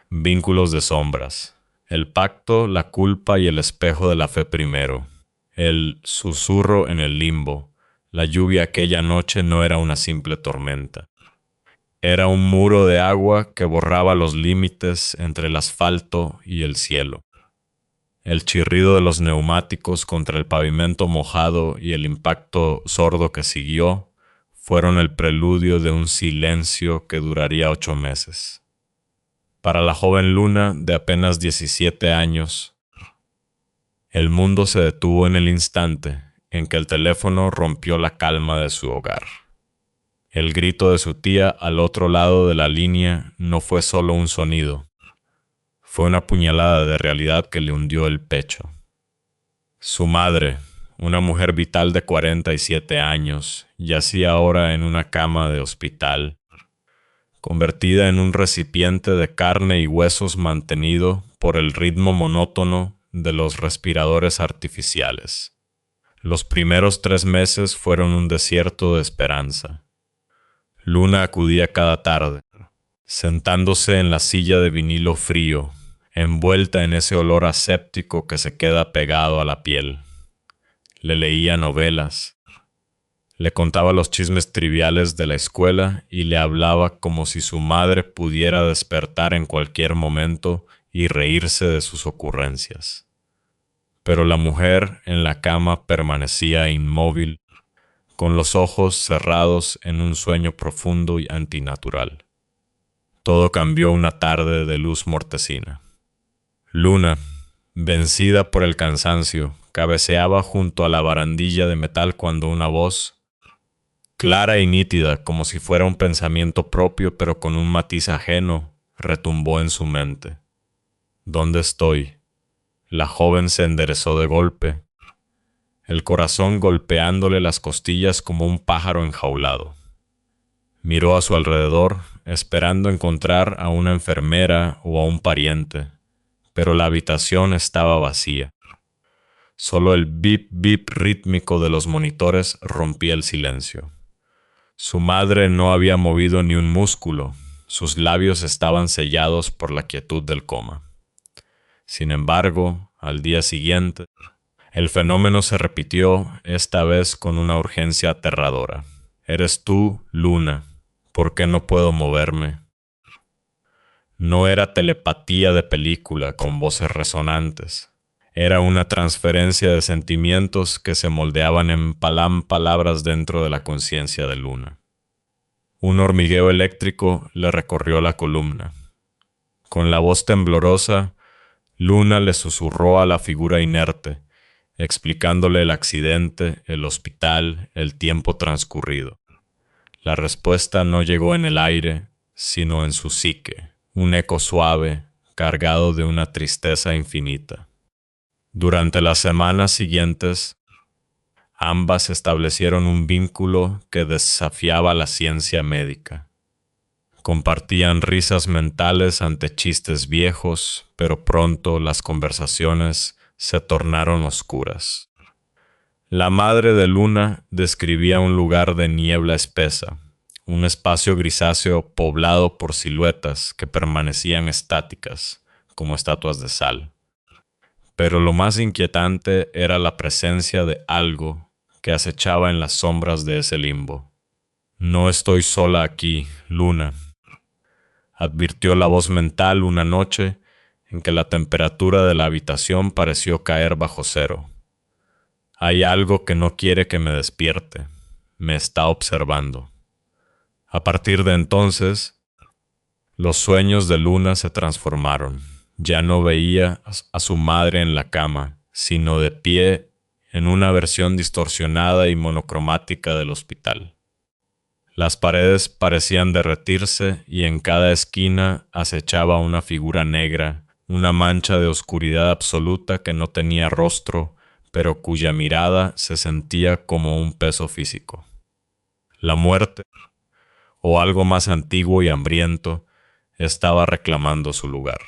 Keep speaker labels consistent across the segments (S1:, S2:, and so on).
S1: Vínculos de sombras. El pacto, la culpa y el espejo de la fe primero. El susurro en el limbo. La lluvia aquella noche no era una simple tormenta. Era un muro de agua que borraba los límites entre el asfalto y el cielo. El chirrido de los neumáticos contra el pavimento mojado y el impacto sordo que siguió fueron el preludio de un silencio que duraría 8 meses. Para la joven Luna, de apenas 17 años, el mundo se detuvo en el instante en que el teléfono rompió la calma de su hogar. El grito de su tía al otro lado de la línea no fue solo un sonido, fue una puñalada de realidad que le hundió el pecho. Su madre, una mujer vital de 47 años, yacía ahora en una cama de hospital, convertida en un recipiente de carne y huesos mantenido por el ritmo monótono de los respiradores artificiales. Los primeros 3 meses fueron un desierto de esperanza. Luna acudía cada tarde, sentándose en la silla de vinilo frío, envuelta en ese olor aséptico que se queda pegado a la piel. Le leía novelas, le contaba los chismes triviales de la escuela y le hablaba como si su madre pudiera despertar en cualquier momento y reírse de sus ocurrencias. Pero la mujer en la cama permanecía inmóvil, con los ojos cerrados en un sueño profundo y antinatural. Todo cambió una tarde de luz mortecina. Luna, vencida por el cansancio, cabeceaba junto a la barandilla de metal cuando una voz, clara y nítida, como si fuera un pensamiento propio pero con un matiz ajeno, retumbó en su mente. ¿Dónde estoy? La joven se enderezó de golpe, el corazón golpeándole las costillas como un pájaro enjaulado. Miró a su alrededor, esperando encontrar a una enfermera o a un pariente, pero la habitación estaba vacía. Solo el bip bip rítmico de los monitores rompía el silencio. Su madre no había movido ni un músculo, sus labios estaban sellados por la quietud del coma. Sin embargo, al día siguiente, el fenómeno se repitió, esta vez con una urgencia aterradora. «¿Eres tú, Luna? ¿Por qué no puedo moverme?» No era telepatía de película con voces resonantes. Era una transferencia de sentimientos que se moldeaban en palabras dentro de la conciencia de Luna. Un hormigueo eléctrico le recorrió la columna. Con la voz temblorosa, Luna le susurró a la figura inerte, explicándole el accidente, el hospital, el tiempo transcurrido. La respuesta no llegó en el aire, sino en su psique, un eco suave, cargado de una tristeza infinita. Durante las semanas siguientes, ambas establecieron un vínculo que desafiaba la ciencia médica. Compartían risas mentales ante chistes viejos, pero pronto las conversaciones se tornaron oscuras. La madre de Luna describía un lugar de niebla espesa, un espacio grisáceo poblado por siluetas que permanecían estáticas, como estatuas de sal. Pero lo más inquietante era la presencia de algo que acechaba en las sombras de ese limbo. «No estoy sola aquí, Luna», advirtió la voz mental una noche en que la temperatura de la habitación pareció caer bajo cero. «Hay algo que no quiere que me despierte. Me está observando». A partir de entonces, los sueños de Luna se transformaron. Ya no veía a su madre en la cama, sino de pie en una versión distorsionada y monocromática del hospital. Las paredes parecían derretirse y en cada esquina acechaba una figura negra, una mancha de oscuridad absoluta que no tenía rostro, pero cuya mirada se sentía como un peso físico. La muerte, o algo más antiguo y hambriento, estaba reclamando su lugar.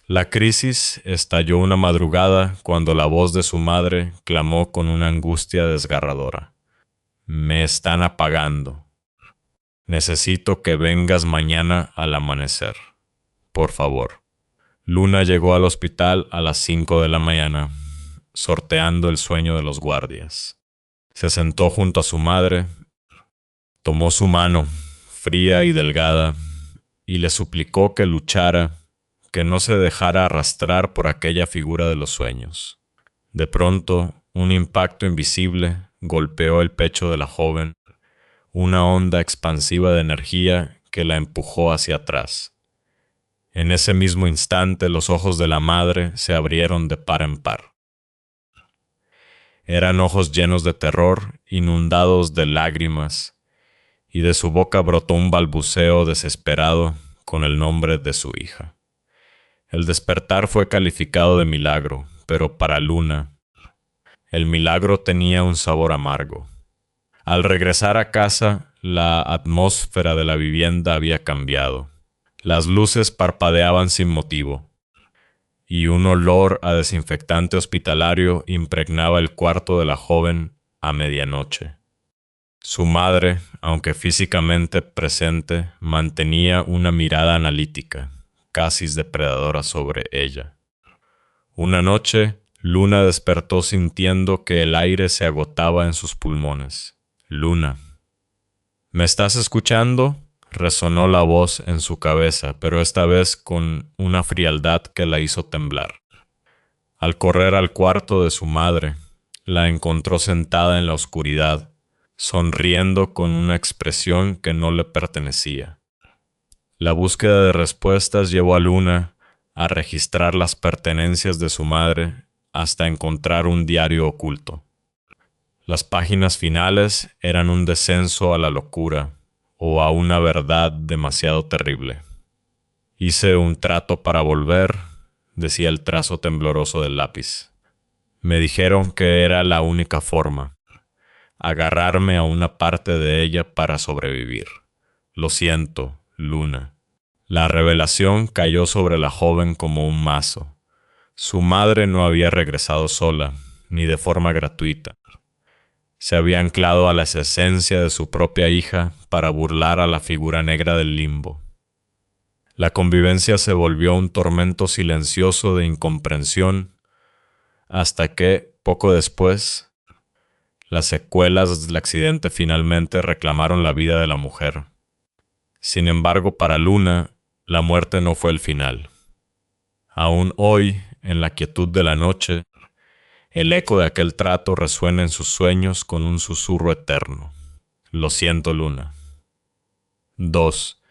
S1: La crisis estalló una madrugada cuando la voz de su madre clamó con una angustia desgarradora. «Me están apagando. Necesito que vengas mañana al amanecer». por favor. Luna llegó al hospital a las 5 de la mañana, sorteando el sueño de los guardias. Se sentó junto a su madre, tomó su mano, fría y delgada, y le suplicó que luchara, que no se dejara arrastrar por aquella figura de los sueños. De pronto, un impacto invisible golpeó el pecho de la joven, una onda expansiva de energía que la empujó hacia atrás. En ese mismo instante los ojos de la madre se abrieron de par en par. Eran ojos llenos de terror, inundados de lágrimas, y de su boca brotó un balbuceo desesperado con el nombre de su hija. El despertar fue calificado de milagro, pero para Luna, el milagro tenía un sabor amargo. Al regresar a casa, la atmósfera de la vivienda había cambiado. Las luces parpadeaban sin motivo, y un olor a desinfectante hospitalario impregnaba el cuarto de la joven a medianoche. Su madre, aunque físicamente presente, mantenía una mirada analítica, casi depredadora sobre ella. Una noche, Luna despertó sintiendo que el aire se agotaba en sus pulmones. «Luna, ¿me estás escuchando?», resonó la voz en su cabeza, pero esta vez con una frialdad que la hizo temblar. Al correr al cuarto de su madre, la encontró sentada en la oscuridad, sonriendo con una expresión que no le pertenecía. La búsqueda de respuestas llevó a Luna a registrar las pertenencias de su madre hasta encontrar un diario oculto. Las páginas finales eran un descenso a la locura o a una verdad demasiado terrible. «Hice un trato para volver», decía el trazo tembloroso del lápiz. «Me dijeron que era la única forma, agarrarme a una parte de ella para sobrevivir. Lo siento, Luna». La revelación cayó sobre la joven como un mazo. Su madre no había regresado sola, ni de forma gratuita. Se había anclado a la esencia de su propia hija para burlar a la figura negra del limbo. La convivencia se volvió un tormento silencioso de incomprensión, hasta que, poco después, las secuelas del accidente finalmente reclamaron la vida de la mujer. Sin embargo, para Luna, la muerte no fue el final. Aún hoy, en la quietud de la noche, el eco de aquel trato resuena en sus sueños con un susurro eterno. «Lo siento, Luna». 2.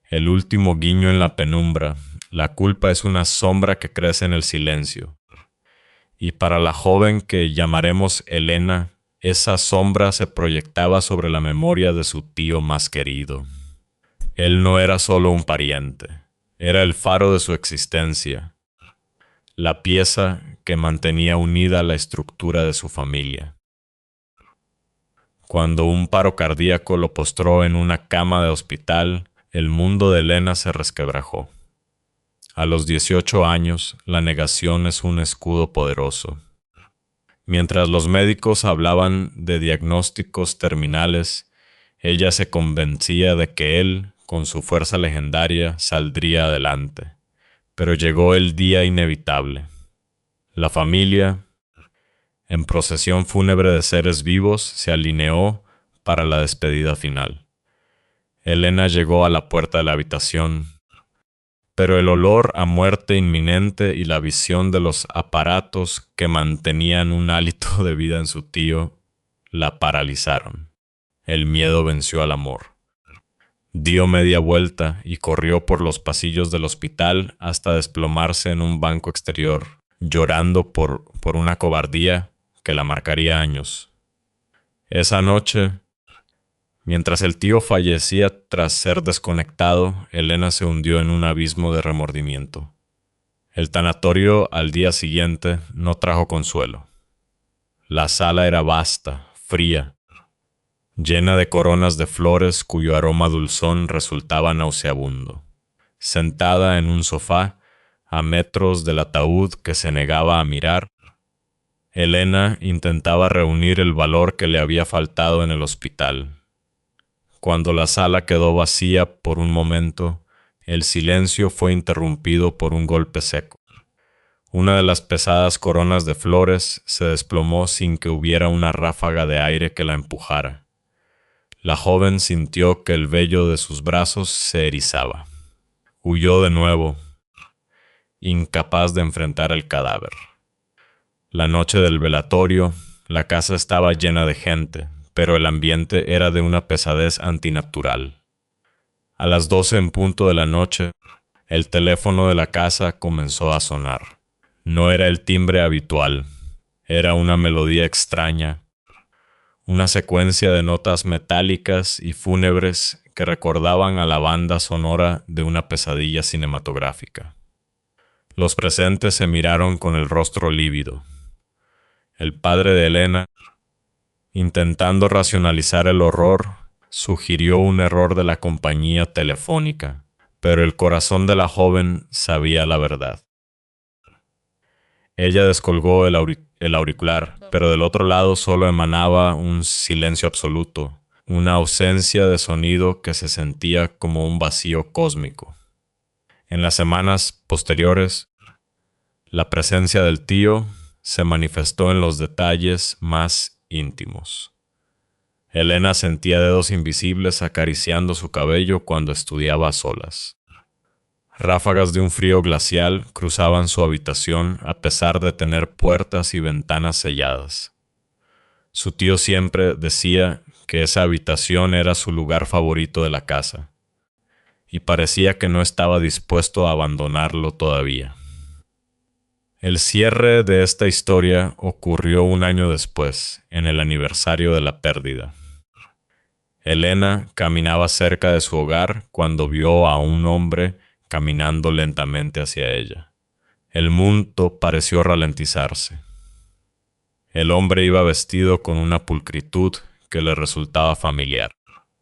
S1: El último guiño en la penumbra. La culpa es una sombra que crece en el silencio. Y para la joven que llamaremos Elena, esa sombra se proyectaba sobre la memoria de su tío más querido. Él no era solo un pariente, era el faro de su existencia, la pieza que mantenía unida la estructura de su familia. Cuando un paro cardíaco lo postró en una cama de hospital, el mundo de Elena se resquebrajó. A los 18 años, la negación es un escudo poderoso. Mientras los médicos hablaban de diagnósticos terminales, ella se convencía de que él, con su fuerza legendaria, saldría adelante. Pero llegó el día inevitable. La familia, en procesión fúnebre de seres vivos, se alineó para la despedida final. Elena llegó a la puerta de la habitación, pero el olor a muerte inminente y la visión de los aparatos que mantenían un hálito de vida en su tío la paralizaron. El miedo venció al amor. Dio media vuelta y corrió por los pasillos del hospital hasta desplomarse en un banco exterior, llorando por una cobardía que la marcaría años. Esa noche, mientras el tío fallecía tras ser desconectado, Elena se hundió en un abismo de remordimiento. El tanatorio al día siguiente no trajo consuelo. La sala era vasta, fría, llena de coronas de flores cuyo aroma dulzón resultaba nauseabundo. Sentada en un sofá, a metros del ataúd que se negaba a mirar, Elena intentaba reunir el valor que le había faltado en el hospital. Cuando la sala quedó vacía por un momento, El silencio fue interrumpido por un golpe seco. Una de las pesadas coronas de flores se desplomó sin que hubiera una ráfaga de aire que la empujara. La joven sintió que el vello de sus brazos se erizaba. Huyó de nuevo, incapaz de enfrentar el cadáver. La noche del velatorio, la casa estaba llena de gente, pero el ambiente era de una pesadez antinatural. A las 12 en punto de la noche, el teléfono de la casa comenzó a sonar. No era el timbre habitual, era una melodía extraña, una secuencia de notas metálicas y fúnebres que recordaban a la banda sonora de una pesadilla cinematográfica. Los presentes se miraron con el rostro lívido. El padre de Elena, intentando racionalizar el horror, sugirió un error de la compañía telefónica, pero el corazón de la joven sabía la verdad. Ella descolgó el auricular, pero del otro lado solo emanaba un silencio absoluto, una ausencia de sonido que se sentía como un vacío cósmico. En las semanas posteriores, la presencia del tío se manifestó en los detalles más íntimos. Elena sentía dedos invisibles acariciando su cabello cuando estudiaba a solas. Ráfagas de un frío glacial cruzaban su habitación a pesar de tener puertas y ventanas selladas. Su tío siempre decía que esa habitación era su lugar favorito de la casa, y parecía que no estaba dispuesto a abandonarlo todavía. El cierre de esta historia ocurrió un año después, en el aniversario de la pérdida. Elena caminaba cerca de su hogar cuando vio a un hombre caminando lentamente hacia ella. El mundo pareció ralentizarse. El hombre iba vestido con una pulcritud que le resultaba familiar.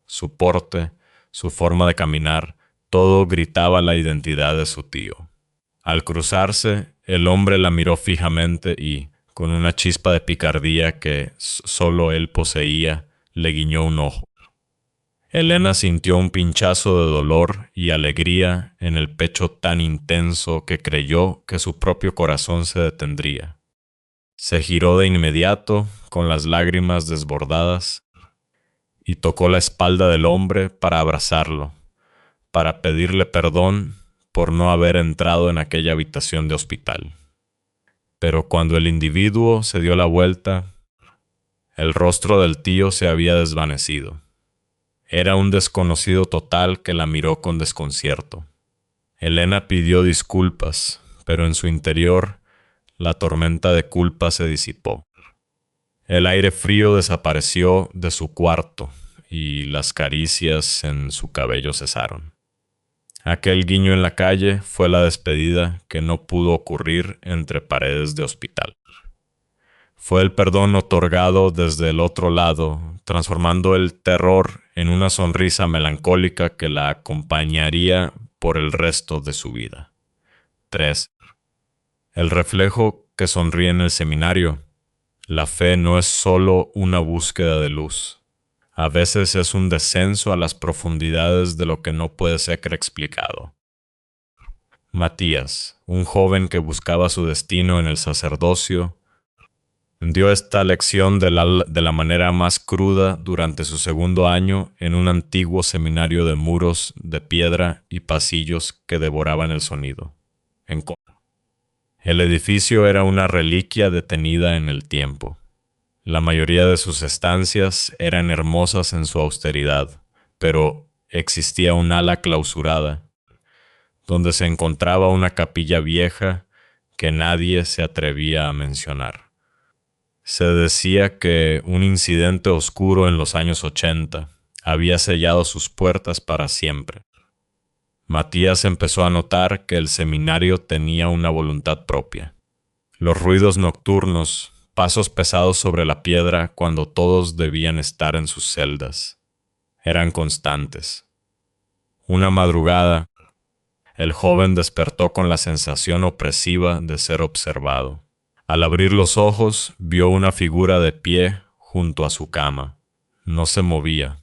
S1: Su porte, su forma de caminar, todo gritaba la identidad de su tío. Al cruzarse, el hombre la miró fijamente y, con una chispa de picardía que solo él poseía, le guiñó un ojo. Elena sintió un pinchazo de dolor y alegría en el pecho tan intenso que creyó que su propio corazón se detendría. Se giró de inmediato, con las lágrimas desbordadas, y tocó la espalda del hombre para abrazarlo, para pedirle perdón por no haber entrado en aquella habitación de hospital. Pero cuando el individuo se dio la vuelta, el rostro del tío se había desvanecido. Era un desconocido total que la miró con desconcierto. Elena pidió disculpas, pero en su interior la tormenta de culpa se disipó. El aire frío desapareció de su cuarto y las caricias en su cabello cesaron. Aquel guiño en la calle fue la despedida que no pudo ocurrir entre paredes de hospital. Fue el perdón otorgado desde el otro lado, transformando el terror en una sonrisa melancólica que la acompañaría por el resto de su vida. 3. El reflejo que sonríe en el seminario. La fe no es solo una búsqueda de luz. A veces es un descenso a las profundidades de lo que no puede ser explicado. Matías, un joven que buscaba su destino en el sacerdocio, dio esta lección de la manera más cruda durante su segundo año en un antiguo seminario de muros de piedra y pasillos que devoraban el sonido. El edificio era una reliquia detenida en el tiempo. La mayoría de sus estancias eran hermosas en su austeridad, pero existía un ala clausurada, donde se encontraba una capilla vieja que nadie se atrevía a mencionar. Se decía que un incidente oscuro en los años 80 había sellado sus puertas para siempre. Matías empezó a notar que el seminario tenía una voluntad propia. Los ruidos nocturnos, pasos pesados sobre la piedra cuando todos debían estar en sus celdas, eran constantes. Una madrugada, el joven despertó con la sensación opresiva de ser observado. Al abrir los ojos, vio una figura de pie junto a su cama. No se movía.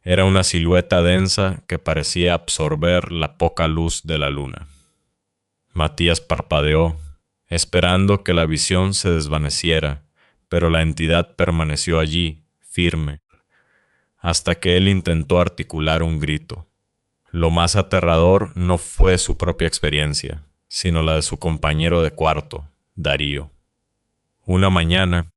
S1: Era una silueta densa que parecía absorber la poca luz de la luna. Matías parpadeó, esperando que la visión se desvaneciera, pero la entidad permaneció allí, firme, hasta que él intentó articular un grito. Lo más aterrador no fue su propia experiencia, sino la de su compañero de cuarto, Darío. Una mañana,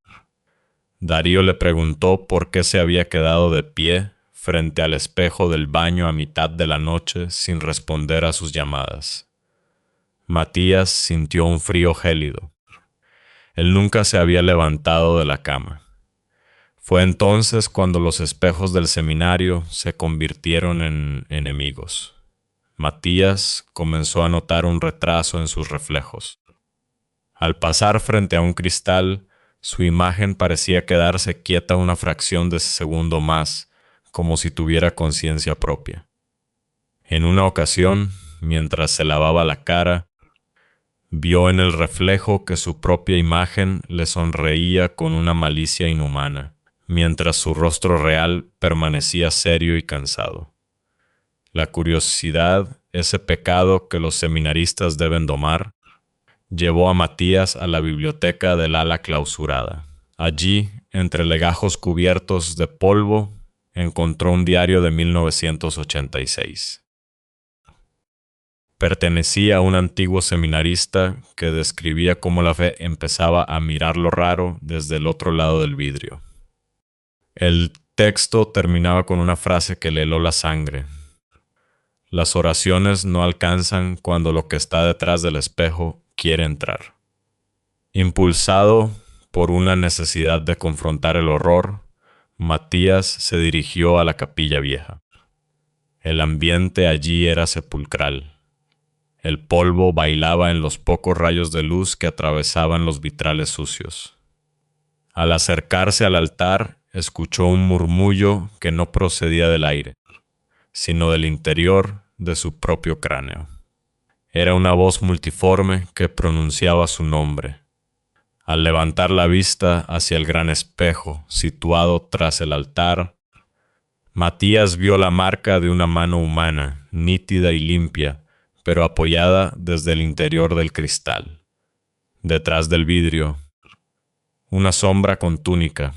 S1: Darío le preguntó por qué se había quedado de pie frente al espejo del baño a mitad de la noche sin responder a sus llamadas. Matías sintió un frío gélido. Él nunca se había levantado de la cama. Fue entonces cuando los espejos del seminario se convirtieron en enemigos. Matías comenzó a notar un retraso en sus reflejos. Al pasar frente a un cristal, su imagen parecía quedarse quieta una fracción de segundo más, como si tuviera conciencia propia. En una ocasión, mientras se lavaba la cara, vio en el reflejo que su propia imagen le sonreía con una malicia inhumana, mientras su rostro real permanecía serio y cansado. La curiosidad, ese pecado que los seminaristas deben domar, llevó a Matías a la biblioteca del ala clausurada. Allí, entre legajos cubiertos de polvo, encontró un diario de 1986. Pertenecía a un antiguo seminarista que describía cómo la fe empezaba a mirar lo raro desde el otro lado del vidrio. El texto terminaba con una frase que le heló la sangre. Las oraciones no alcanzan cuando lo que está detrás del espejo quiere entrar. Impulsado por una necesidad de confrontar el horror, Matías se dirigió a la capilla vieja. El ambiente allí era sepulcral. El polvo bailaba en los pocos rayos de luz que atravesaban los vitrales sucios. Al acercarse al altar, escuchó un murmullo que no procedía del aire, sino del interior de su propio cráneo. Era una voz multiforme que pronunciaba su nombre. Al levantar la vista hacia el gran espejo situado tras el altar, Matías vio la marca de una mano humana, nítida y limpia, pero apoyada desde el interior del cristal. Detrás del vidrio, una sombra con túnica,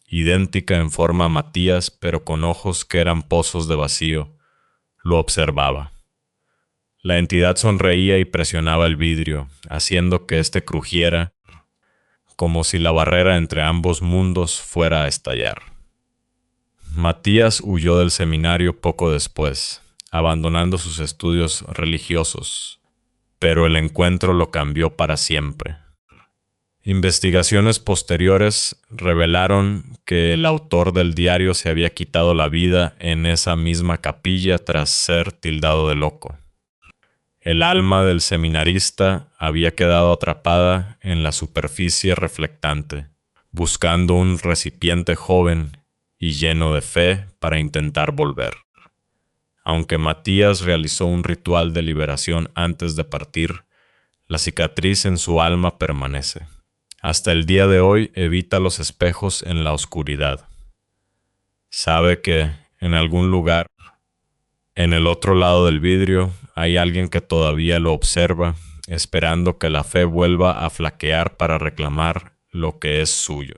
S1: idéntica en forma a Matías, pero con ojos que eran pozos de vacío, lo observaba. La entidad sonreía y presionaba el vidrio, haciendo que éste crujiera, como si la barrera entre ambos mundos fuera a estallar. Matías huyó del seminario poco después, abandonando sus estudios religiosos, pero el encuentro lo cambió para siempre. Investigaciones posteriores revelaron que el autor del diario se había quitado la vida en esa misma capilla tras ser tildado de loco. El alma del seminarista había quedado atrapada en la superficie reflectante, buscando un recipiente joven y lleno de fe para intentar volver. Aunque Matías realizó un ritual de liberación antes de partir, la cicatriz en su alma permanece. Hasta el día de hoy evita los espejos en la oscuridad. Sabe que en algún lugar, en el otro lado del vidrio, hay alguien que todavía lo observa, esperando que la fe vuelva a flaquear para reclamar lo que es suyo.